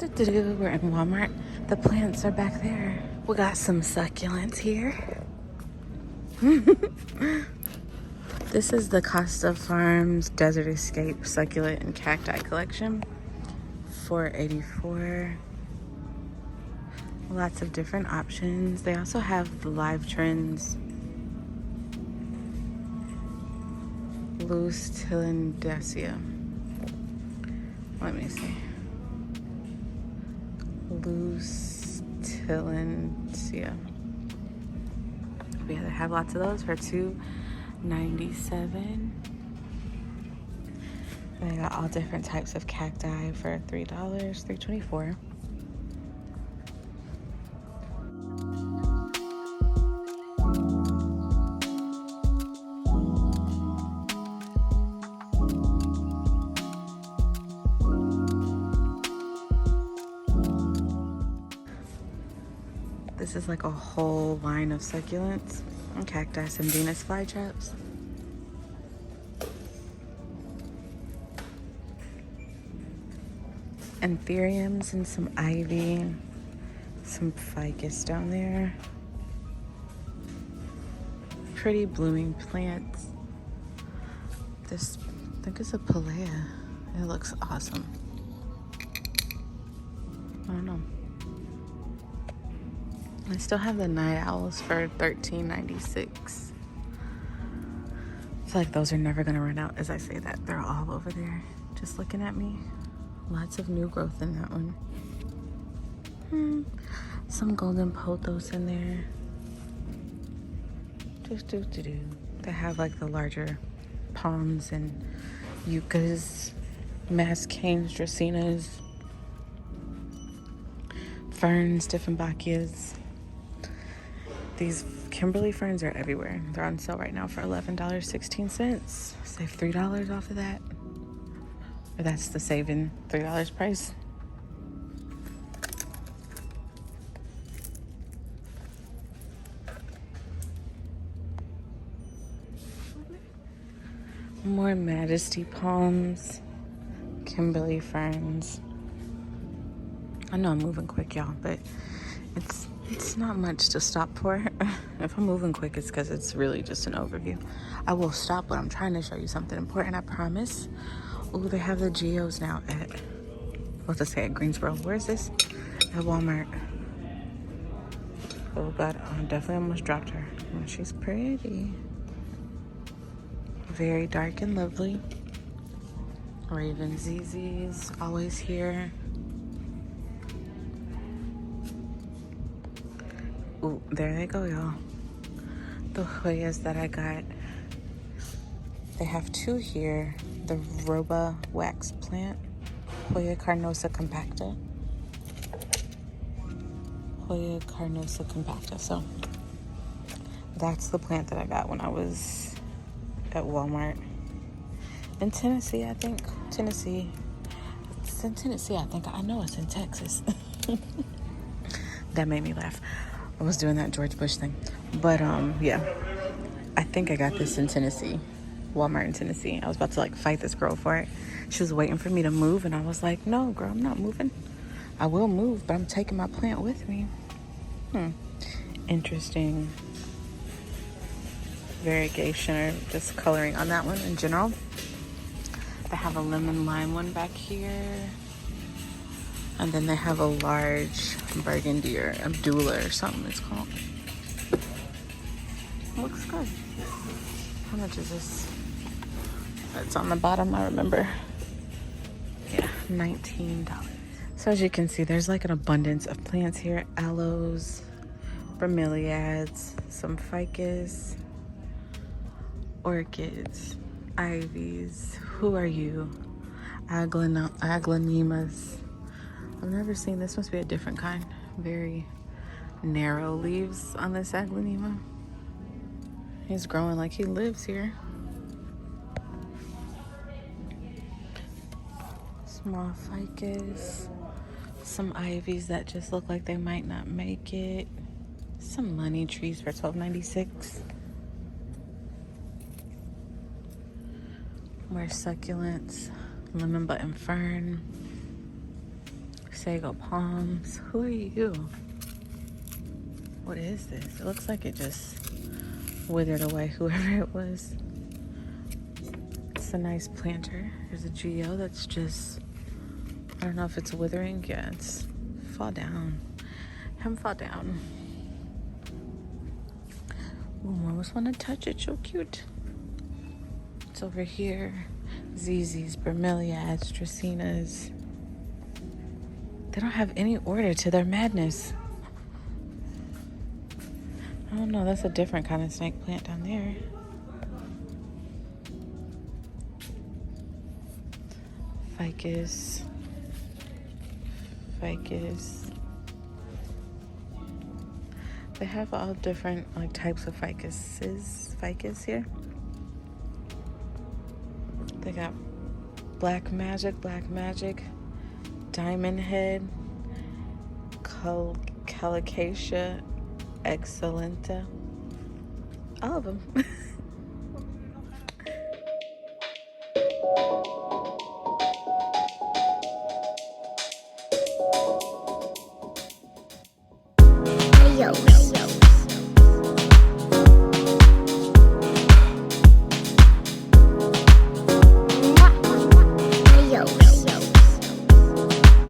We're in Walmart. The plants are back there. We got some succulents here. This is the Costa Farms Desert Escape Succulent and Cacti Collection. $4.84. Lots of different options. They also have the Live Trends Loose Tillandsia. Let me see. Loose Tillandsia. Yeah, they have lots of those for $2.97. They got all different types of cacti for $3, $3.24. This is like a whole line of succulents and cacti, some Venus flytraps. Anthuriums and some ivy, some ficus down there. Pretty blooming plants. This, I think it's a palea. It looks awesome. I don't know. I still have the night owls for $13.96. I feel like those are never gonna run out. As I say that, they're all over there just looking at me. Lots of new growth in that one. Some golden pothos in there. They have like the larger palms and yuccas, mass canes, dracaenas, ferns, dieffenbachias. These Kimberly ferns are everywhere. They're on sale right now for $11.16. Save $3 off of that. Or that's the saving $3 price. More Majesty palms, Kimberly ferns. I know I'm moving quick, y'all, but it's not much to stop for. If I'm moving quick, it's because it's really just an overview. I will stop when I'm trying to show you something important, I promise. Oh, they have the geos now at, what's it say, at Greensboro. Where is this? At Walmart. Oh God, I definitely almost dropped her. Oh, she's pretty. Very dark and lovely. Raven ZZ's always here. Ooh, there they go, y'all. The Hoyas that I got. They have two here. The Roba wax plant. Hoya carnosa compacta. Hoya carnosa compacta. So that's the plant that I got when I was at Walmart. In Tennessee, I think. Tennessee. It's in Tennessee, I think. I know it's in Texas. That made me laugh. I was doing that George Bush thing. But, yeah. I think I got this in Tennessee. Walmart in Tennessee. I was about to, like, fight this girl for it. She was waiting for me to move, and I was like, no, girl, I'm not moving. I will move, but I'm taking my plant with me. Interesting variegation or just coloring on that one in general. They have a lemon lime one back here. And then they have a large burgundy or Abdullah or something it's called. Looks good. How much is this? It's on the bottom, I remember. Yeah, $19. So as you can see, there's like an abundance of plants here. Aloes, bromeliads, some ficus, orchids, ivies. Who are you? Aglanemas. I've never seen this. Must be a different kind. Very narrow leaves on this aglanema. He's growing like he lives here. Small ficus. Some ivies that just look like they might not make it. Some money trees for $12.96. More succulents. Lemon button fern. sago palms. Who are you? What is this? It looks like it just withered away, whoever it was. It's a nice planter. There's a geo that's just, I don't know if it's withering. Yeah, it's fall down. Him fall down. Ooh, I almost want to touch it. So cute. It's over here. ZZs, bromeliads, dracaenas. They don't have any order to their madness. I don't know. That's a different kind of snake plant down there. Ficus. They have all different types of ficus here. They got black magic, diamond head, calicacia excellenta. All of them.